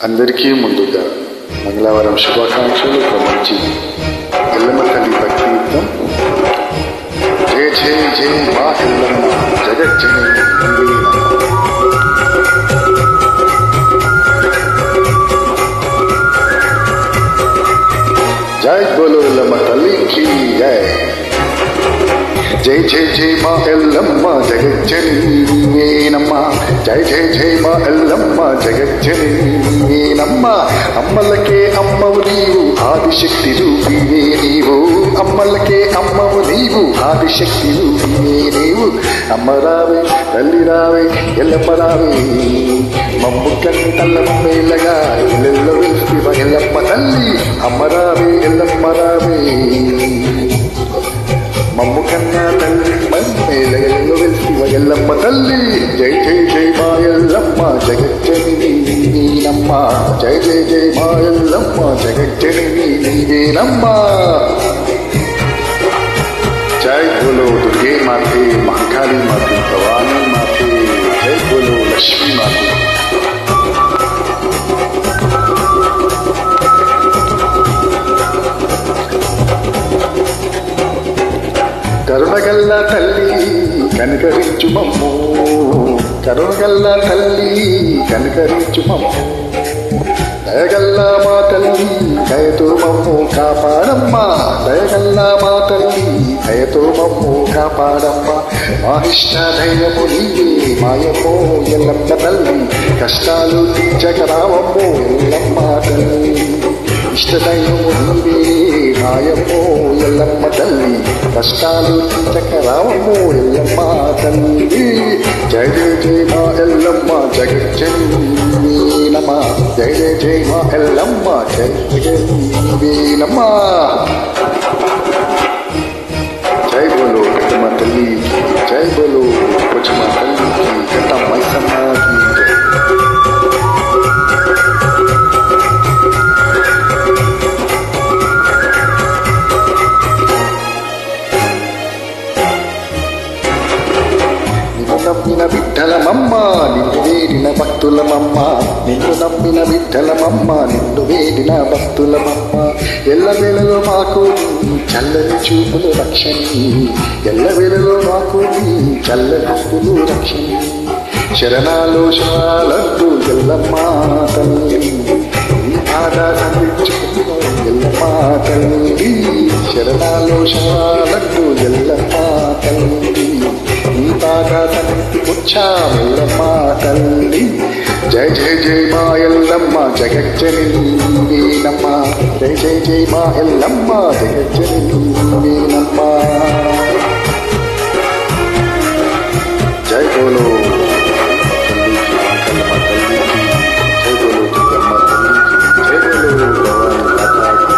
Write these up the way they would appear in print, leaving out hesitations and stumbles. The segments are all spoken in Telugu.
అందరికీ ముందుగా మంగళవారం శుభాకాంక్షలు. మంచి ఎల్లమ్మ తల్లి భక్తి యుద్ధం. జయ జయ జయ మా ఎల్లమ్మ జగజ్జనని జై బోలో ఎల్లమ్మ తల్లికి జై. జై జై జై మా ఎల్లమ్మ జగజ్జనీనమ్మ. జై జై జై మా ఎల్లమ్మ జగజ్జనీనమ్మ. అమ్మలకే అమ్మవు నీవు ఆదిశక్తి రూపివే నీవు. అమ్మలకే అమ్మవు నీవు ఆదిశక్తి రూపివే నీవు. అమ్మ రావే తల్లి రావే ఎల్లమ్మ రావే. మమ్ము కన్ని తల్లమ్మేలగా ఇళ్ళల్లో వెళ్తివ ఎల్లమ్మ తల్లి. అమ్మ రావే ఎల్లమ్మ రావే. మమ్ము కన్నా తల్లి మమ్మేలగల్లో వెళ్తివ ఎల్లమ్మ తల్లి. జై జై జై మా ఎల్లమ్మ జగజ్జనని నీనమ్మ. జై జై జై మా ఎల్లమ్మ జగజ్జనని నీవేనమ్మ. जय बोलो दुर्गे माते, महाकाली माते, भवानी माते. जय बोलो लक्ष्मी माते. కరుణగల్ల తల్లి కనికరించు మమ్ము. కరుణగల్ల తల్లి కనికరించు మమ్ము. దయగల్లా మా తల్లి దయతో మమ్ము కాపాడమ్మా. దయగల్లా మా తల్లి దయతో మమ్ము కాపాడమ్మా. మా ఇష్ట దైవము నీవే మాయమ్మో ఎల్లమ్మ తల్లి. కష్టాలు తీర్చగరావమ్మో ఎల్లమ్మ తల్లి. ఇష్ట దైవము నీవే మాయమ్మో ఎల్లమ్మ తల్లి. కష్టాలు తీర్చగరావమ్మో ఎల్లమ్మ తల్లి. జయ జయ జయ మా ఎల్లమ్మ జగజ్జనని నమ. జయ జయ జయ మా ఎల్లమ్మ జగజ్జనని నమ. జై బోలో కట్టమ్మ తల్లి. జై బోలో కొచ్చమ్మ తల్లికి కట్ట మైసమ్మకి. నమ్మిన బిడ్డలమమ్మ నిన్ను వేడిన భక్తులమమ్మ. నిన్ను నమ్మిన బిడ్డలమమ్మ నిన్ను వేడిన భక్తులమమ్మ. ఎల్లవేళలో మాకు చల్లని చూపులు రక్షణి. ఎల్లవేళలో మాకు చల్లని చూపులు రక్షణి. శరణాలు శరణాలంటూ ఎల్లమ్మ తల్లి. ఈ పాద సంధించుకున్న ఎల్లమ్మ తల్లి. శరణాలు శరణాలంటూ ఎల్లమ్మ తల్లి. ఈ పాద సంధించుకొచ్చాం ఎల్లమ్మ తల్లి. జయ జయ జయ మా ఎల్లమ్మ జగజ్జనని నీవేనమ్మ. జయ జయ జయ మా ఎల్లమ్మ జగజ్జనని నీవేనమ్మ. జై బోలో తల్లికి మాకల్లమ్మ తల్లికి. జై బోలో దుర్గమ్మ తల్లికి. జై బోలో భవాని మాతాకి.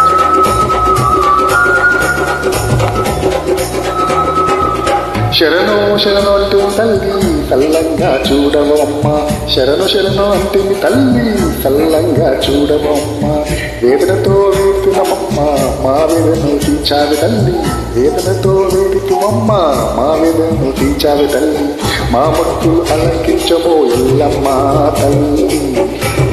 శరణు శరణు అంటూ తల్లి చల్లంగా చూడవమ్మ. శరణు శరణు అంటే తల్లి చల్లంగా చూడవమ్మ. వేదనతో వేడుతున్నమమ్మ మా వేదను తీర్చావి తల్లి. వేదనతో వేడుతుమమ్మ మా వేదను తీర్చావి తల్లి. మా భక్తులు అలంకించమో ఎల్లమ్మ తల్లి.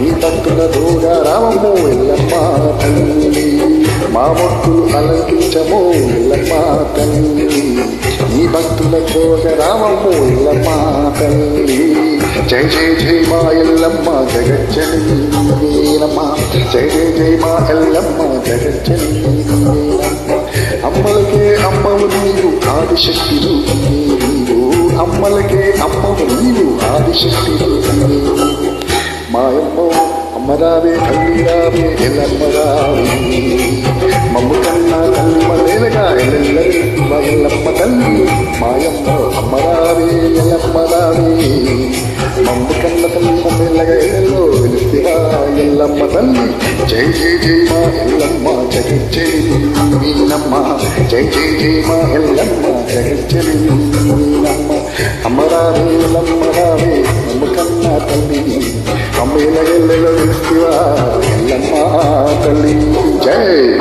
ఈ భక్తుల దూరా రామమ్మో ఎల్లమ్మ తల్లి. మా భక్తులు అలంకించమో ఎల్లమ్మ తల్లి. ఈ భక్తుల రామమ్మో ఎల్లమ్మ తల్లి. జై జై జై మా ఎల్లమ్మ జగజ్జనని నీవేనమ్మ. జై జై జై మా ఎల్లమ్మ జగజ్జనని నీవేనమ్మ. అమ్మలకే అమ్మవు నీవు ఆదిశక్తి రూపిణి నీవు. అమ్మలకే అమ్మవు నీవు ఆదిశక్తి రూపిణి. మాయమ్మో అమ్మ రావే తల్లి రావే ఎల్లమ్మ రావే. మమ్ము కన్నా తల్లి మలేలగా ఎల్లెల్లమ్మ ఎల్లమ్మ తల్లి. మాయమ్మో అమ్మ రావే ఎల్లమ్మ రావే. మమ్ము కన్న తల్లి మలేలగా ఎల్లెల్లో వెలుతివా ఎల్లమ్మ తల్లి. జై జై జై మా ఎల్లమ్మ జగజ్జనని నీనమ్మ. జై జై జై మా ఎల్లమ్మ జగజ్జనని నీనమ్మ. అమ్మ రావే ఎల్లమ్మ రావే. మమ్ము కన్నా తల్లి అమ్మేలగెల్లెల్లో వెలుతివా ఎల్లమ్మ తల్లి. జై